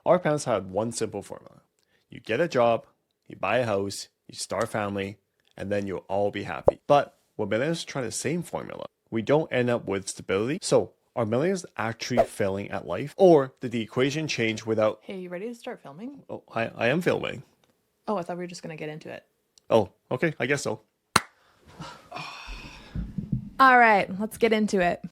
Our parents had one simple formula. You get a job, you buy a house, you start a family, and then you'll all be happy. But when millennials try the same formula, we don't end up with stability. So are millennials actually failing at life? Or did the equation change without... Hey, you ready to start filming? Oh, I am filming. Oh, I thought we were just going to get into it. Oh, okay, I guess so. All right, let's get into it.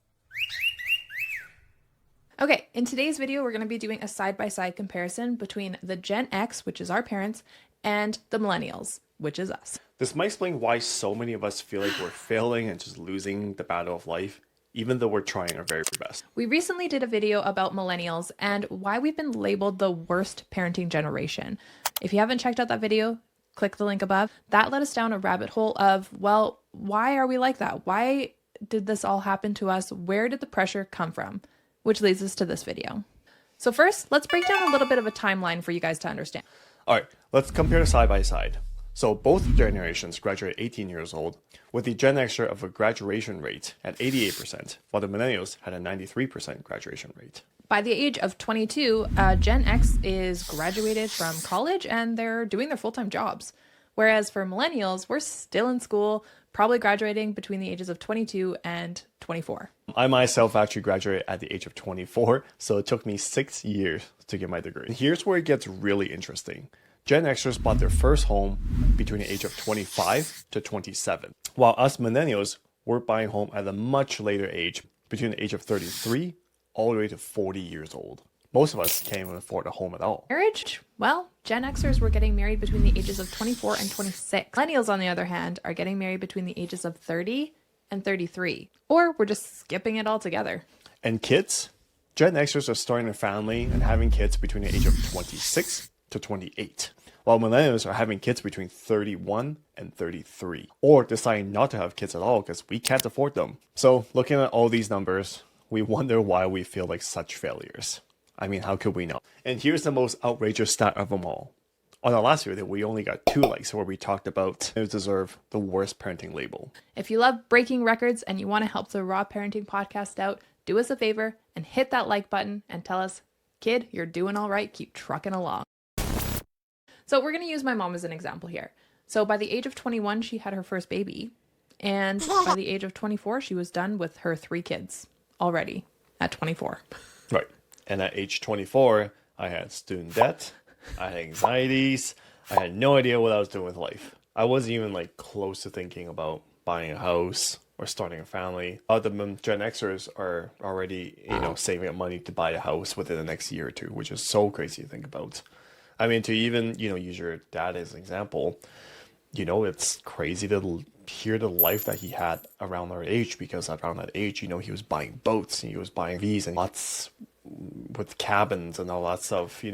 Okay, in today's video, we're going to be doing a side-by-side comparison between the Gen X, which is our parents, and the Millennials, which is us. This might explain why so many of us feel like we're failing and just losing the battle of life, even though we're trying our very best. We recently did a video about Millennials and why we've been labeled the worst parenting generation. If you haven't checked out that video, click the link above. That led us down a rabbit hole of, well, why are we like that? Why did this all happen to us? Where did the pressure come from? Which leads us to this video. So first, let's break down a little bit of a timeline for you guys to understand. All right, let's compare side by side. So both generations graduated 18 years old, with the Gen Xer of a graduation rate at 88%, while the Millennials had a 93% graduation rate. By the age of 22, Gen X is graduated from college and they're doing their full-time jobs. Whereas for Millennials, we're still in school, probably graduating between the ages of 22 and 24. I myself actually graduated at the age of 24, so it took me 6 years to get my degree. And here's where it gets really interesting. Gen Xers bought their first home between the age of 25 to 27, while us Millennials were buying home at a much later age, between the age of 33 all the way to 40 years old. Most of us can't even afford a home at all. Marriage? Well, Gen Xers were getting married between the ages of 24 and 26. Millennials, on the other hand, are getting married between the ages of 30 and 33. Or we're just skipping it altogether. And kids? Gen Xers are starting a family and having kids between the age of 26 to 28, while Millennials are having kids between 31 and 33, or deciding not to have kids at all because we can't afford them. So looking at all these numbers, we wonder why we feel like such failures. I mean, how could we know? And here's the most outrageous stat of them all. On our last video, we only got 2 likes where we talked about who deserve the worst parenting label. If you love breaking records and you want to help the Raw Parenting Podcast out, do us a favor and hit that like button and tell us, kid, you're doing all right, keep trucking along. So we're going to use my mom as an example here. So by the age of 21, she had her first baby. And by the age of 24, she was done with her 3 kids already at 24. Right. And at age 24, I had student debt, I had anxieties, I had no idea what I was doing with life. I wasn't even like close to thinking about buying a house or starting a family. The Gen Xers are already, saving up money to buy a house within the next year or two, which is so crazy to think about. I mean, to even, use your dad as an example, it's crazy to hear the life that he had around our age, because around that age, he was buying boats and he was buying these and lots with cabins and all that stuff. And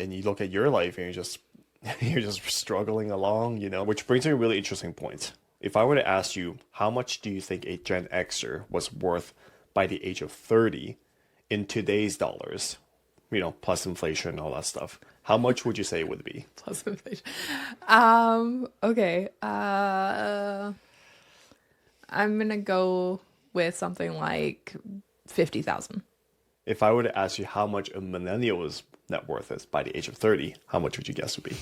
you look at your life and you're just struggling along, which brings me to a really interesting point. If I were to ask you, how much do you think a Gen Xer was worth by the age of 30 in today's dollars? Plus inflation and all that stuff. How much would you say it would be? Plus inflation. Okay. I'm going to go with something like 50,000. If I were to ask you how much a millennial's net worth is by the age of 30, how much would you guess would be?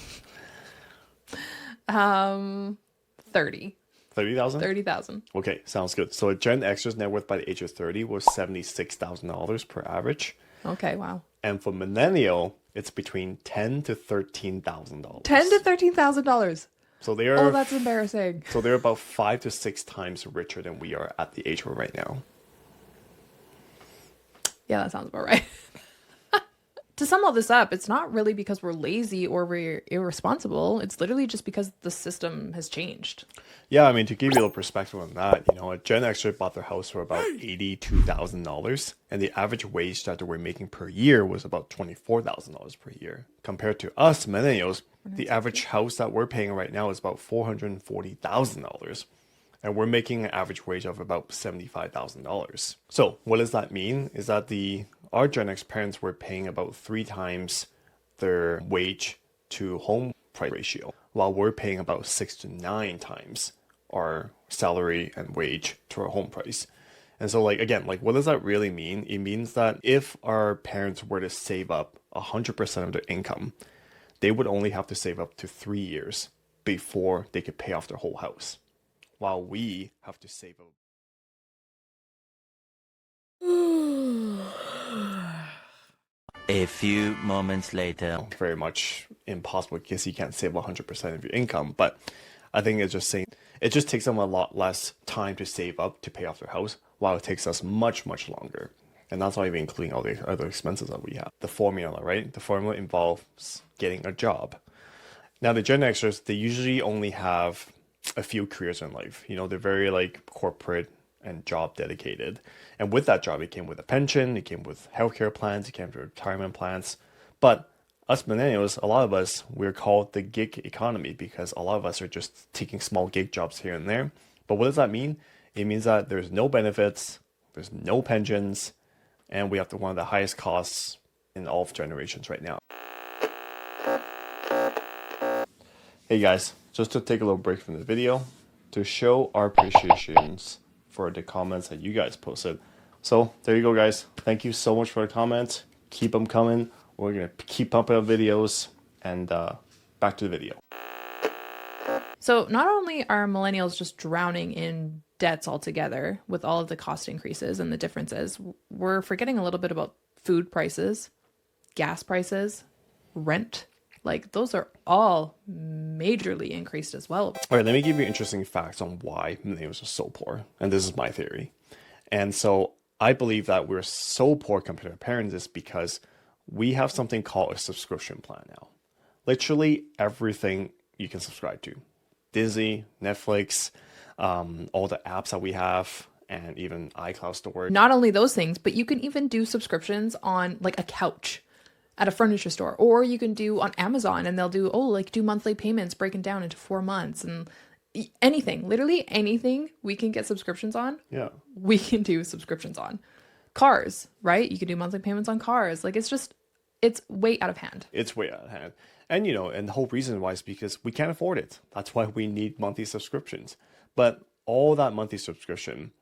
30. 30,000? 30,000. Okay, sounds good. So a Gen Xer's net worth by the age of 30 was $76,000 per average. Okay, wow. And for millennial, it's between $10,000 to $13,000. $10,000 to $13,000. So they are. Oh, that's embarrassing. So they're about 5 to 6 times richer than we are at the age we're right now. Yeah, that sounds about right. To sum all this up, it's not really because we're lazy or we're irresponsible. It's literally just because the system has changed. Yeah, I mean, to give you a little perspective on that, a Gen Xer bought their house for about $82,000, and the average wage that they were making per year was about $24,000 per year. Compared to us millennials, the average house that we're paying right now is about $440,000. And we're making an average wage of about $75,000. So what does that mean? Is that our Gen X parents were paying about 3 times their wage to home price ratio, while we're paying about 6 to 9 times our salary and wage to our home price. And so like again, like what does that really mean? It means that if our parents were to save up 100% of their income, they would only have to save up to 3 years before they could pay off their whole house, while we have to save up. A few moments later. Very much impossible because you can't save 100% of your income. But I think it's just saying it just takes them a lot less time to save up to pay off their house, while it takes us much, much longer. And that's not even including all the other expenses that we have. The formula, right? The formula involves getting a job. Now, the Gen Xers, they usually only have a few careers in life. You know, they're very like corporate and job dedicated. And with that job, it came with a pension, it came with healthcare plans, it came with retirement plans. But us millennials, a lot of us, we're called the gig economy because a lot of us are just taking small gig jobs here and there. But what does that mean? It means that there's no benefits, there's no pensions, and we have one of the highest costs in all of generations right now. Hey guys, just to take a little break from the video to show our appreciations for the comments that you guys posted. So there you go, guys. Thank you so much for the comments. Keep them coming. We're gonna keep pumping up videos, and back to the video. So not only are millennials just drowning in debts altogether with all of the cost increases and the differences, we're forgetting a little bit about food prices, gas prices, rent. Like those are all majorly increased as well. All right, let me give you interesting facts on why millennials are so poor. And this is my theory. And so I believe that we're so poor compared to our parents is because we have something called a subscription plan now. Literally everything you can subscribe to. Disney, Netflix, all the apps that we have, and even iCloud storage. Not only those things, but you can even do subscriptions on like a couch at a furniture store, or you can do on Amazon, and they'll do, do monthly payments breaking down into 4 months, and anything, literally anything we can get subscriptions on. Yeah. We can do subscriptions on cars, right? You can do monthly payments on cars. Like it's way out of hand. It's way out of hand. And, and the whole reason why is because we can't afford it. That's why we need monthly subscriptions. But all that monthly subscription,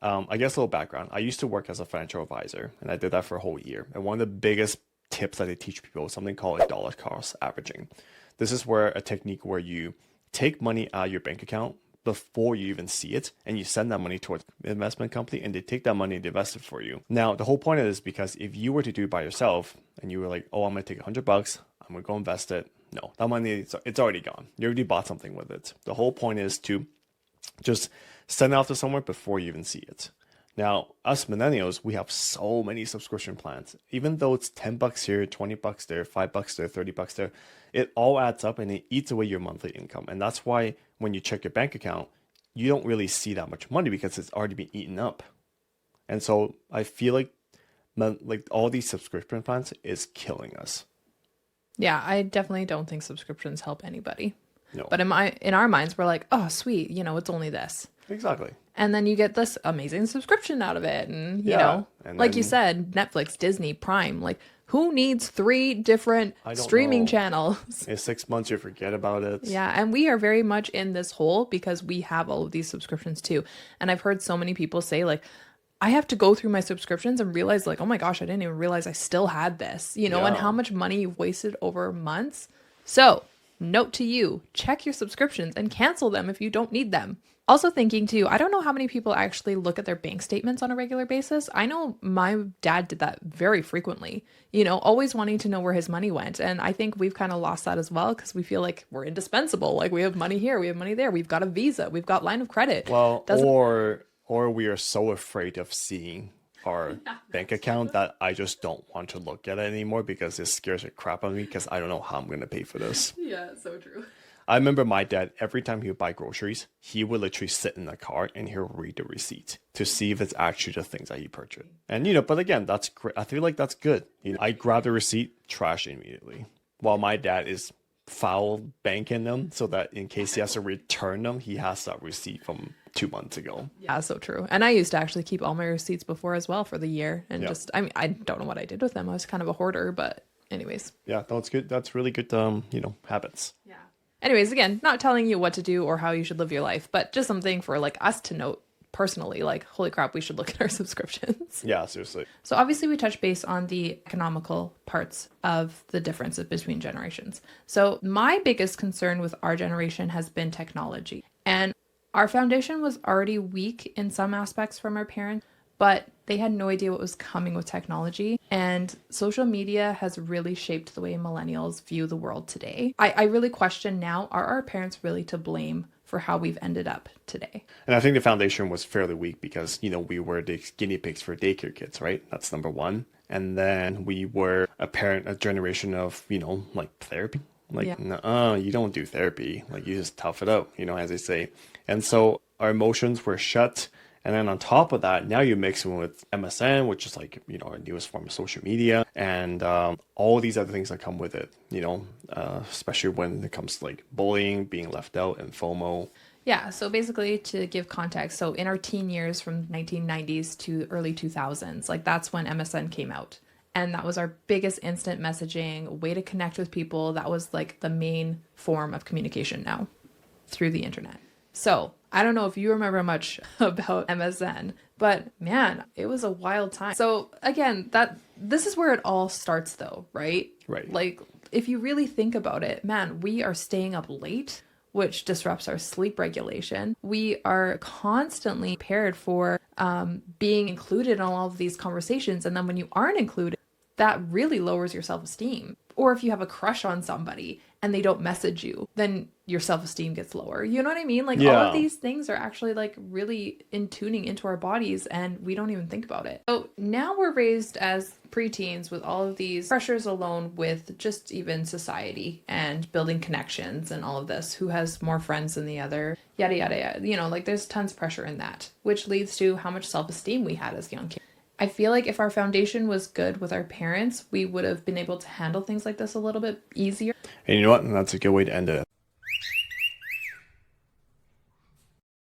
I guess a little background. I used to work as a financial advisor, and I did that for a whole year. And one of the biggest tips that they teach people is something called a dollar cost averaging. This is where a technique where you take money out of your bank account before you even see it, and you send that money towards an investment company, and they take that money and invest it for you. Now, the whole point of this is because if you were to do it by yourself and you were like, I'm going to take $100, I'm going to go invest it. No, that money, it's already gone. You already bought something with it. The whole point is to just send it out to somewhere before you even see it. Now, us millennials, we have so many subscription plans. Even though it's $10 here, $20 there, $5 there, $30 there, it all adds up and it eats away your monthly income. And that's why when you check your bank account, you don't really see that much money because it's already been eaten up. And so I feel like all these subscription plans is killing us. Yeah, I definitely don't think subscriptions help anybody. No. But in our minds, we're like, oh, sweet, it's only this. Exactly. And then you get this amazing subscription out of it. And, and like you said, Netflix, Disney, Prime, like who needs 3 different streaming channels? In 6 months, you forget about it. Yeah. And we are very much in this hole because we have all of these subscriptions too. And I've heard so many people say like, I have to go through my subscriptions and realize like, oh my gosh, I didn't even realize I still had this, and how much money you've wasted over months. So note to you, check your subscriptions and cancel them if you don't need them. Also thinking too, I don't know how many people actually look at their bank statements on a regular basis. I know my dad did that very frequently, always wanting to know where his money went. And I think we've kind of lost that as well because we feel like we're indispensable. Like we have money here, we have money there, we've got a Visa, we've got line of credit. Well, or we are so afraid of seeing our bank account that I just don't want to look at it anymore because it scares the crap out of me because I don't know how I'm going to pay for this. Yeah, so true. I remember my dad, every time he would buy groceries, he would literally sit in the car and he'll read the receipt to see if it's actually the things that he purchased. And, but again, that's great. I feel like that's good. I grab the receipt, trash immediately. While my dad is foul banking them so that in case he has to return them, he has that receipt from 2 months ago. Yeah, so true. And I used to actually keep all my receipts before as well for the year. And I don't know what I did with them. I was kind of a hoarder, but anyways. Yeah, that's good. That's really good, habits. Yeah. Anyways, again, not telling you what to do or how you should live your life, but just something for like us to note personally, like, holy crap, we should look at our subscriptions. Yeah, seriously. So obviously we touch base on the economical parts of the differences between generations. So my biggest concern with our generation has been technology. And our foundation was already weak in some aspects from our parents, but they had no idea what was coming with technology. And social media has really shaped the way millennials view the world today. I really question now, are our parents really to blame for how we've ended up today? And I think the foundation was fairly weak because, you know, we were the guinea pigs for daycare kids, right? That's number one. And then we were a generation of, you know, like therapy. Like, Yeah. you don't do therapy. Like, you just tough it out, you know, as they say. And so our emotions were shut. And then on top of that, now you're mixing with MSN, which is like, you know, our newest form of social media, and all these other things that come with it, you know, especially when it comes to like bullying, being left out, and FOMO. Yeah, so basically to give context, so in our teen years from 1990s to early 2000s, like that's when MSN came out. And that was our biggest instant messaging way to connect with people. That was like the main form of communication now through the internet. So I don't know if you remember much about MSN, but man, it was a wild time. So again, this is where it all starts though, right? Right. Like if you really think about it, man, we are staying up late, which disrupts our sleep regulation. We are constantly prepared for being included in all of these conversations. And then when you aren't included, that really lowers your self-esteem. Or if you have a crush on somebody and they don't message you, then your self-esteem gets lower. You know what I mean? Like all of these things are actually like really in tuning into our bodies and we don't even think about it. So now we're raised as preteens with all of these pressures alone with just even society and building connections and all of this. Who has more friends than the other? Yada, yada, yada. You know, like there's tons of pressure in that, which leads to how much self-esteem we had as young kids. I feel like if our foundation was good with our parents, we would have been able to handle things like this a little bit easier. And you know what? And that's a good way to end it.